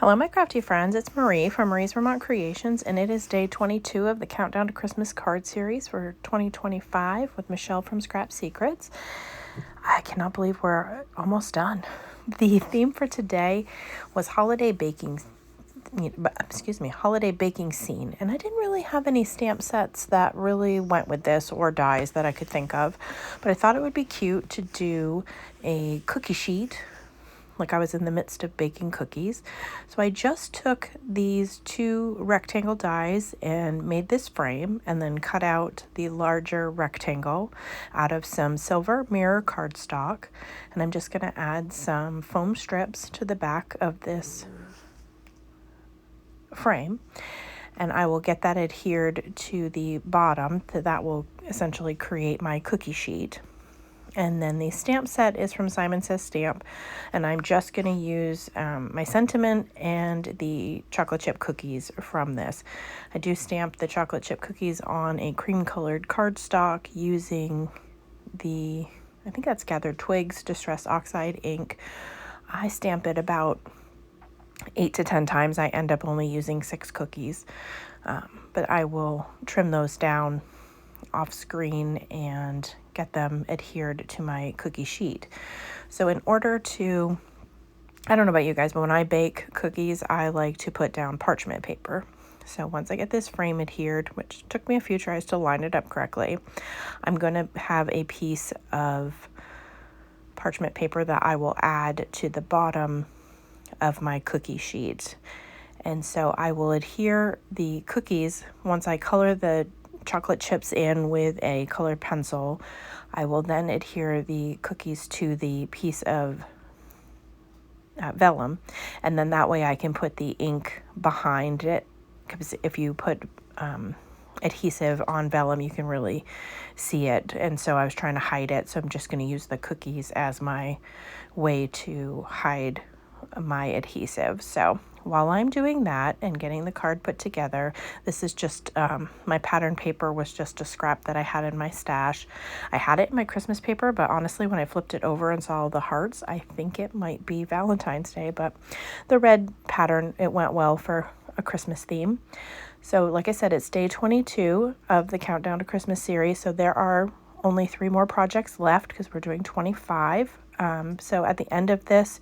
Hello, my crafty friends. It's Marie from Marie's Vermont Creations, and it is day 22 of the Countdown to Christmas card series for 2025 with Michele from Scrap Secrets. I cannot believe we're almost done. The theme for today was holiday baking scene, and I didn't really have any stamp sets that really went with this or dies that I could think of, but I thought it would be cute to do a cookie sheet like I was in the midst of baking cookies. So I just took these two rectangle dies and made this frame, and then cut out the larger rectangle out of some silver mirror cardstock, and I'm just going to add some foam strips to the back of this frame, and I will get that adhered to the bottom. That will essentially create my cookie sheet. And then the stamp set is from Simon Says Stamp, and I'm just going to use my sentiment and the chocolate chip cookies from this. I do stamp the chocolate chip cookies on a cream colored cardstock using the, I think that's Gathered Twigs Distress Oxide ink. I stamp it about 8 to 10 times. I end up only using 6 cookies, but I will trim those down off screen and get them adhered to my cookie sheet. So in order to, I don't know about you guys, but when I bake cookies, I like to put down parchment paper. So once I get this frame adhered, which took me a few tries to line it up correctly, I'm going to have a piece of parchment paper that I will add to the bottom of my cookie sheet. And so I will adhere the cookies once I color the chocolate chips in with a colored pencil. I will then adhere the cookies to the piece of vellum, and then that way I can put the ink behind it, because if you put adhesive on vellum, you can really see it, and so I was trying to hide it, so I'm just going to use the cookies as my way to hide my adhesive. So while I'm doing that and getting the card put together, this is just, my pattern paper was just a scrap that I had in my stash. I had it in my Christmas paper, but honestly, when I flipped it over and saw all the hearts, I think it might be Valentine's Day, but the red pattern, it went well for a Christmas theme. So like I said, it's day 22 of the Countdown to Christmas series, so there are only 3 more projects left because we're doing 25. So at the end of this,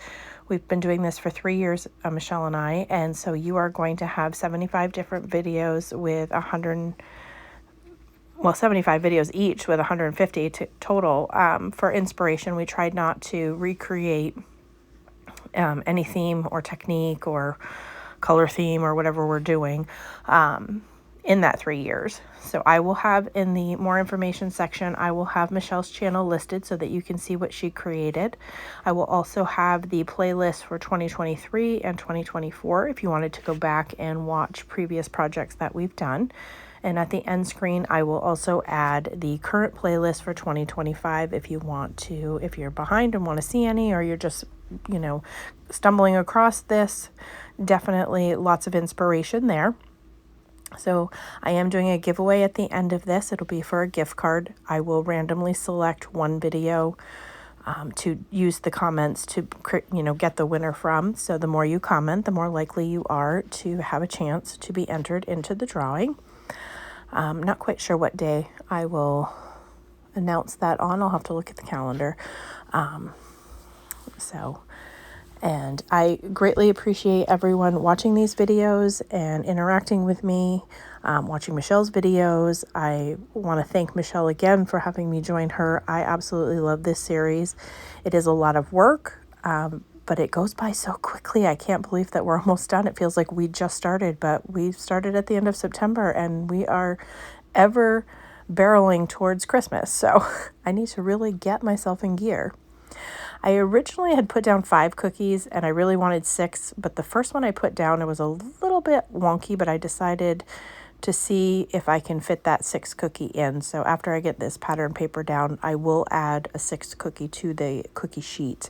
we've been doing this for 3 years, Michele and I, and so you are going to have 75 different videos with 75 videos each with 150 total. For inspiration, we tried not to recreate any theme or technique or color theme or whatever we're doing in that 3 years. So I will have in the more information section, I will have Michele's channel listed so that you can see what she created. I will also have the playlist for 2023 and 2024 if you wanted to go back and watch previous projects that we've done. And at the end screen, I will also add the current playlist for 2025 if you want to, if you're behind and want to see any, or you're just, stumbling across this. Definitely lots of inspiration there. So I am doing a giveaway at the end of this. It'll be for a gift card. I will randomly select one video to use the comments to, get the winner from. So the more you comment, the more likely you are to have a chance to be entered into the drawing. Not quite sure what day I will announce that on. I'll have to look at the calendar. And I greatly appreciate everyone watching these videos and interacting with me, watching Michele's videos. I want to thank Michele again for having me join her. I absolutely love this series. It is a lot of work, but it goes by so quickly. I can't believe that we're almost done. It feels like we just started, but we started at the end of September, and we are ever barreling towards Christmas. So I need to really get myself in gear. I originally had put down 5 cookies, and I really wanted 6, but the first one I put down, it was a little bit wonky, but I decided to see if I can fit that 6 cookie in. So after I get this pattern paper down, I will add a 6th cookie to the cookie sheet.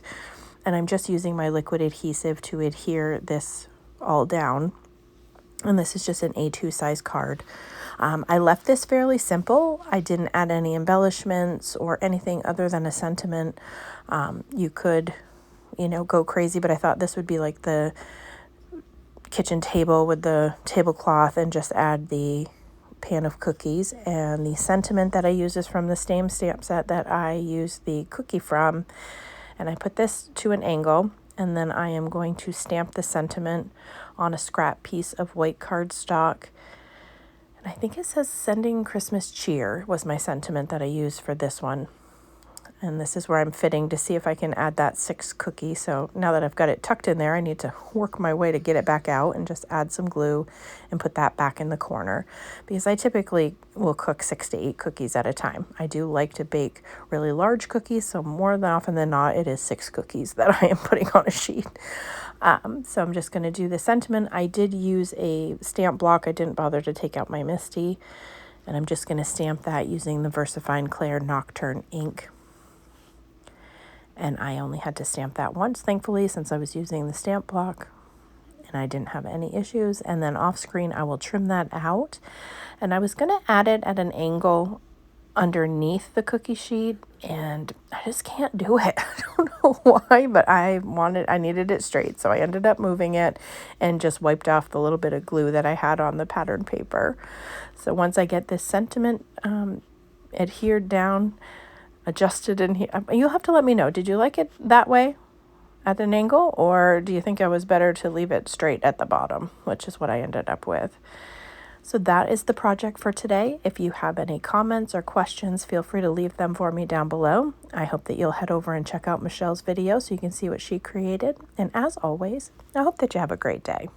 And I'm just using my liquid adhesive to adhere this all down. And this is just an A2 size card. I left this fairly simple. I didn't add any embellishments or anything other than a sentiment. You could, go crazy, but I thought this would be like the kitchen table with the tablecloth and just add the pan of cookies. And the sentiment that I use is from the same stamp set that I use the cookie from. And I put this to an angle, and then I am going to stamp the sentiment on a scrap piece of white cardstock. And I think it says "Sending Christmas Cheer" was my sentiment that I used for this one. And this is where I'm fitting to see if I can add that 6 cookie. So now that I've got it tucked in there, I need to work my way to get it back out and just add some glue and put that back in the corner, because I typically will cook 6 to 8 cookies at a time. I do like to bake really large cookies, so more than often than not, it is 6 cookies that I am putting on a sheet. So I'm just going to do the sentiment. I did use a stamp block. I didn't bother to take out my Misty, and I'm just going to stamp that using the VersaFine Claire Nocturne ink. And I only had to stamp that once, thankfully, since I was using the stamp block and I didn't have any issues. And then off screen, I will trim that out. And I was going to add it at an angle underneath the cookie sheet, and I just can't do it. I don't know why, but I needed it straight. So I ended up moving it and just wiped off the little bit of glue that I had on the pattern paper. So once I get this sentiment adhered down, adjusted in here, you'll have to let me know. Did you like it that way at an angle, or do you think I was better to leave it straight at the bottom, which is what I ended up with? So that is the project for today. If you have any comments or questions, feel free to leave them for me down below. I hope that you'll head over and check out Michele's video so you can see what she created. And as always, I hope that you have a great day.